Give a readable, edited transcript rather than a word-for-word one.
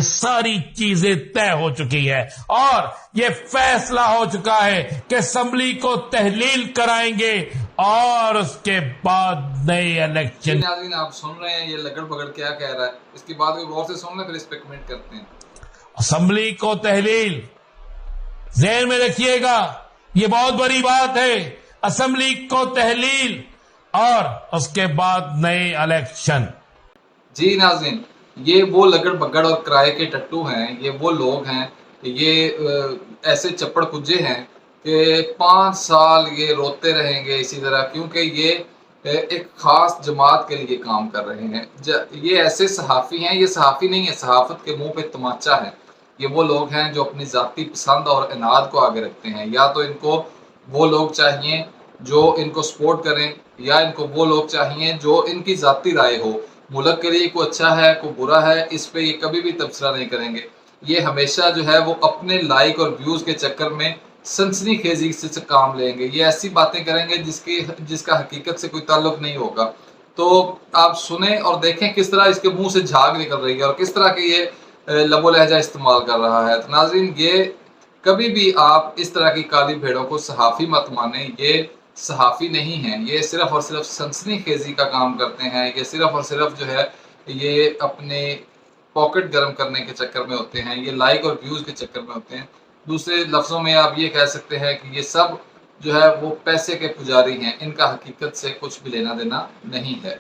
सारी चीजें तय हो चुकी है और ये फैसला हो चुका है कि असेंबली को तहलील कराएंगे और उसके बाद नए इलेक्शन। नाज़रीन, आप सुन रहे हैं ये लगड़ बगड़ क्या कह रहा है, इसकी बात को गौर से सुन लें, फिर इस पे कमेंट करते हैं। असेंबली को तहलील, ज़हन में रखिएगा, ये बहुत बड़ी बात है। असेंबली को तहलील और उसके बाद नए इलेक्शन। जी नाज़रीन, ये वो लगड़ बगड़ और किराए के टट्टू हैं, ये वो लोग हैं, ये ऐसे चप्पड़ कुज्जे हैं कि 5 साल ये रोते रहेंगे इसी तरह, क्योंकि ये एक खास जमात के लिए काम कर रहे हैं। ये ऐसे सहाफ़ी हैं, ये सहाफ़ी नहीं है, सहाफ़त के मुंह पे तमाचा है। ये वो लोग हैं जो अपनी ज़ाती पसंद और इनाद को आगे रखते हैं। या तो इनको वो लोग चाहिए जो इनको सपोर्ट करें, या इनको वो लोग चाहिए जो इनकी ज़ाती राय हो। मुल्क के लिए कोई अच्छा है कोई बुरा है, इस पे ये कभी भी तबसरा नहीं करेंगे। ये हमेशा जो है वो अपने लाइक और व्यूज़ के चक्कर में सनसनीखेज़ी से काम लेंगे। ये ऐसी बातें करेंगे जिसका हकीकत से कोई ताल्लुक नहीं होगा। तो आप सुने और देखें किस तरह इसके मुंह से झाग निकल रही है और किस तरह के ये लबो लहजा इस्तेमाल कर रहा है। तो नाज़रीन, ये कभी भी आप इस तरह की काली भेड़ों को सहाफ़ी मत माने। ये सहाफ़ी नहीं हैं, ये सिर्फ़ और सिर्फ़ सनसनीखेज़ी का काम करते हैं। ये सिर्फ़ और सिर्फ़ जो है ये अपने पॉकेट गर्म करने के चक्कर में होते हैं, ये लाइक और व्यूज़ के चक्कर में होते हैं। दूसरे लफ्ज़ों में आप ये कह सकते हैं कि ये सब जो है वो पैसे के पुजारी हैं, इनका हकीकत से कुछ भी लेना देना नहीं है।